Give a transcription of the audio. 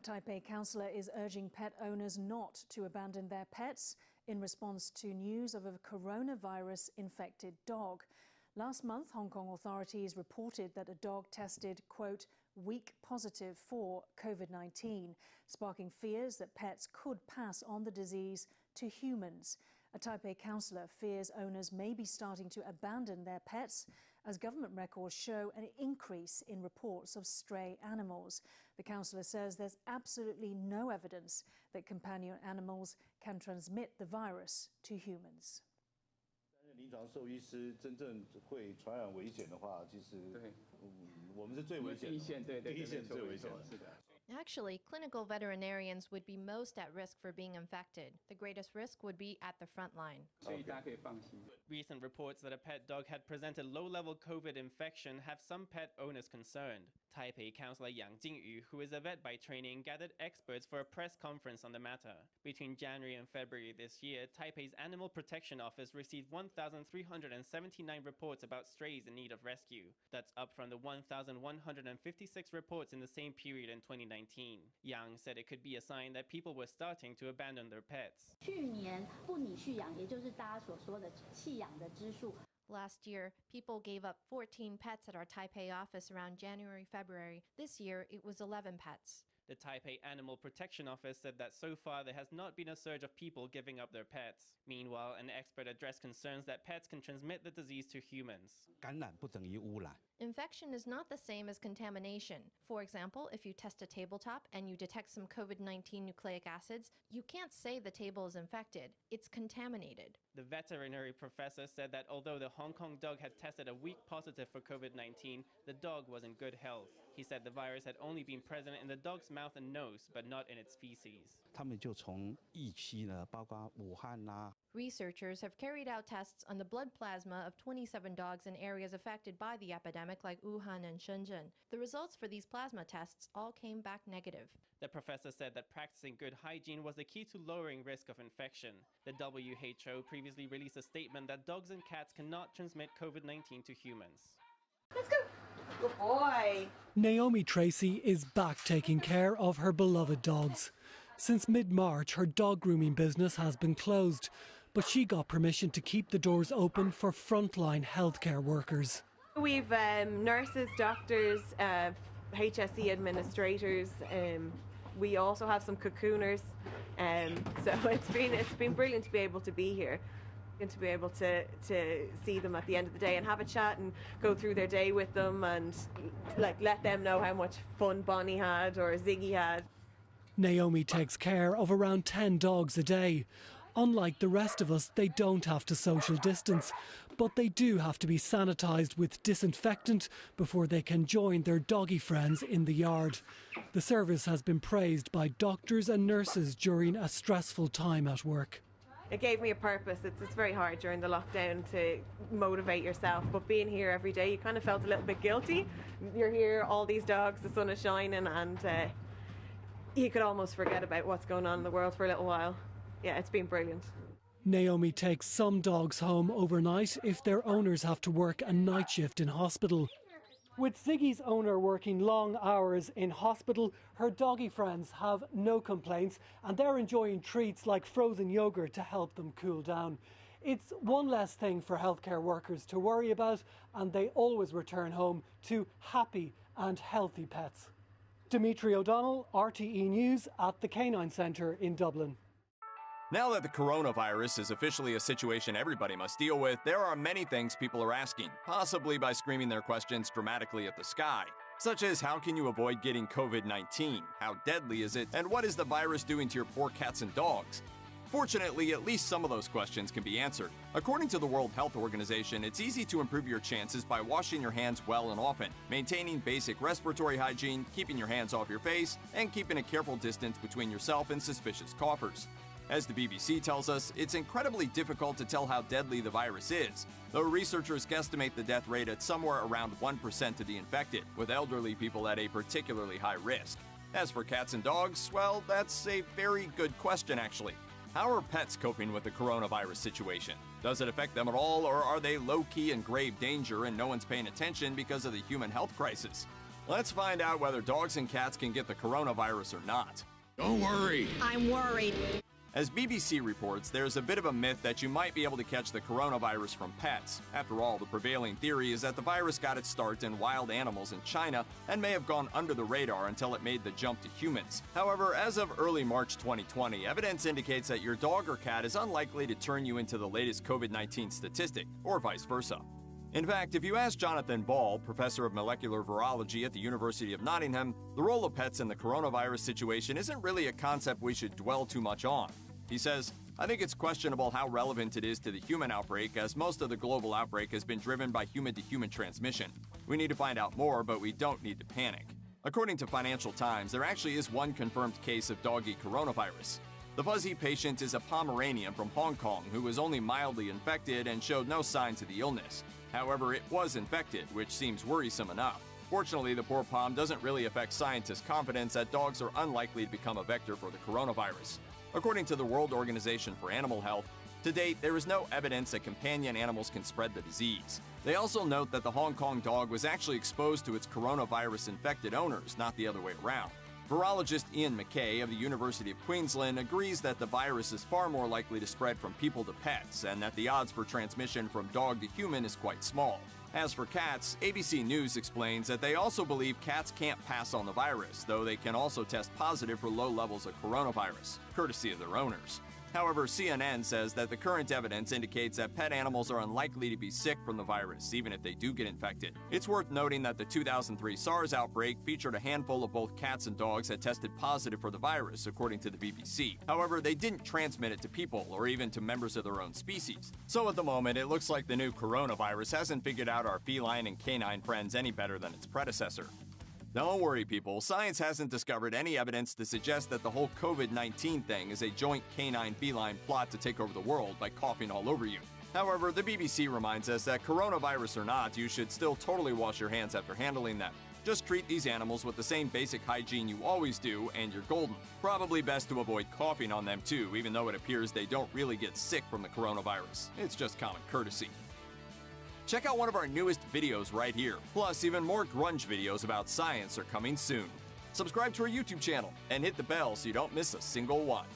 Taipei councillor is urging pet owners not to abandon their pets in response to news of a coronavirus-infected dog. Last month, Hong Kong authorities reported that a dog tested, quote, weak positive for COVID-19, sparking fears that pets could pass on the disease to humans. A Taipei councillor fears owners may be starting to abandon their pets as government records show an increase in reports of stray animals. The councillor says there's absolutely no evidence that companion animals can transmit the virus to humans. 临床兽医师真正会传染危险的话，其实我们是最危险的，第一线最危险的。是的。 Actually, clinical veterinarians would be most at risk for being infected. The greatest risk would be at the front line. Recent reports that a pet dog had presented low-level COVID infection have some pet owners concerned. Taipei councillor Yang Jingyu, who is a vet by training, gathered experts for a press conference on the matter. Between January and February this year, Taipei's Animal Protection Office received 1,379 reports about strays in need of rescue. That's up from the 1,156 reports in the same period in 2019. Yang said it could be a sign that people were starting to abandon their pets. 去年不拟续养，也就是大家所说的弃养的支数。 Last year, people gave up 14 pets at our Taipei office around January-February. This year, it was 11 pets. The Taipei Animal Protection Office said that so far there has not been a surge of people giving up their pets. Meanwhile, an expert addressed concerns that pets can transmit the disease to humans. 感染不等于污染。 Infection is not the same as contamination. For example, if you test a tabletop and you detect some COVID-19 nucleic acids, you can't say the table is infected. It's contaminated. The veterinary professor said that although the Hong Kong dog had tested a weak positive for COVID-19, the dog was in good health. He said the virus had only been present in the dog's mouth and nose, but not in its feces. 他们就从疫区呢，包括武汉呐。 Researchers have carried out tests on the blood plasma of 27 dogs in areas affected by the epidemic like Wuhan and Shenzhen. The results for these plasma tests all came back negative. The professor said that practicing good hygiene was the key to lowering risk of infection. The WHO previously released a statement that dogs and cats cannot transmit COVID-19 to humans. Let's go. Good boy. Naomi Tracy is back taking care of her beloved dogs. Since mid-March, her dog grooming business has been closed, but she got permission to keep the doors open for frontline healthcare workers. We've nurses, doctors, HSE administrators. We also have some cocooners, so it's been brilliant to be able to be here and to be able to see them at the end of the day and have a chat and go through their day with them and let them know how much fun Bonnie had or Ziggy had. Naomi takes care of around 10 dogs a day. Unlike the rest of us, they don't have to social distance, but they do have to be sanitised with disinfectant before they can join their doggy friends in the yard. The service has been praised by doctors and nurses during a stressful time at work. It gave me a purpose. It's very hard during the lockdown to motivate yourself, but being here every day, you kind of felt a little bit guilty. You're here, all these dogs, the sun is shining, and you could almost forget about what's going on in the world for a little while. Yeah, it's been brilliant. Naomi takes some dogs home overnight if their owners have to work a night shift in hospital. With Ziggy's owner working long hours in hospital, her doggy friends have no complaints and they're enjoying treats like frozen yogurt to help them cool down. It's one less thing for healthcare workers to worry about, and they always return home to happy and healthy pets. Dimitri O'Donnell, RTE News at the Canine Centre in Dublin. Now that the coronavirus is officially a situation everybody must deal with, there are many things people are asking, possibly by screaming their questions dramatically at the sky. Such as, how can you avoid getting COVID-19? How deadly is it? And what is the virus doing to your poor cats and dogs? Fortunately, at least some of those questions can be answered. According to the World Health Organization, it's easy to improve your chances by washing your hands well and often, maintaining basic respiratory hygiene, keeping your hands off your face, and keeping a careful distance between yourself and suspicious coughers. As the BBC tells us, it's incredibly difficult to tell how deadly the virus is, though researchers guesstimate the death rate at somewhere around 1% of the infected, with elderly people at a particularly high risk. As for cats and dogs, well, that's a very good question actually. How are pets coping with the coronavirus situation? Does it affect them at all, or are they low-key in grave danger and no one's paying attention because of the human health crisis? Let's find out whether dogs and cats can get the coronavirus or not. Don't worry. I'm worried. As BBC reports, there's a bit of a myth that you might be able to catch the coronavirus from pets. After all, the prevailing theory is that the virus got its start in wild animals in China and may have gone under the radar until it made the jump to humans. However, as of early March 2020, evidence indicates that your dog or cat is unlikely to turn you into the latest COVID-19 statistic, or vice versa. In fact, if you ask Jonathan Ball, professor of molecular virology at the University of Nottingham, the role of pets in the coronavirus situation isn't really a concept we should dwell too much on. He says, "I think it's questionable how relevant it is to the human outbreak, as most of the global outbreak has been driven by human-to-human transmission. We need to find out more, but we don't need to panic." According to Financial Times, there actually is one confirmed case of doggy coronavirus. The fuzzy patient is a Pomeranian from Hong Kong who was only mildly infected and showed no signs of the illness. However, it was infected, which seems worrisome enough. Fortunately, the poor Pom doesn't really affect scientists' confidence that dogs are unlikely to become a vector for the coronavirus. According to the World Organization for Animal Health, to date, there is no evidence that companion animals can spread the disease. They also note that the Hong Kong dog was actually exposed to its coronavirus-infected owners, not the other way around. Virologist Ian McKay of the University of Queensland agrees that the virus is far more likely to spread from people to pets and that the odds for transmission from dog to human is quite small. As for cats, ABC News explains that they also believe cats can't pass on the virus, though they can also test positive for low levels of coronavirus, courtesy of their owners. However, CNN says that the current evidence indicates that pet animals are unlikely to be sick from the virus, even if they do get infected. It's worth noting that the 2003 SARS outbreak featured a handful of both cats and dogs that tested positive for the virus, according to the BBC. However, they didn't transmit it to people or even to members of their own species. So at the moment, it looks like the new coronavirus hasn't figured out our feline and canine friends any better than its predecessor. Don't worry, people. Science hasn't discovered any evidence to suggest that the whole COVID-19 thing is a joint canine-feline plot to take over the world by coughing all over you. However, the BBC reminds us that coronavirus or not, you should still totally wash your hands after handling them. Just treat these animals with the same basic hygiene you always do, and you're golden. Probably best to avoid coughing on them too, even though it appears they don't really get sick from the coronavirus. It's just common courtesy. Check out one of our newest videos right here. Plus, even more grunge videos about science are coming soon. Subscribe to our YouTube channel and hit the bell so you don't miss a single one.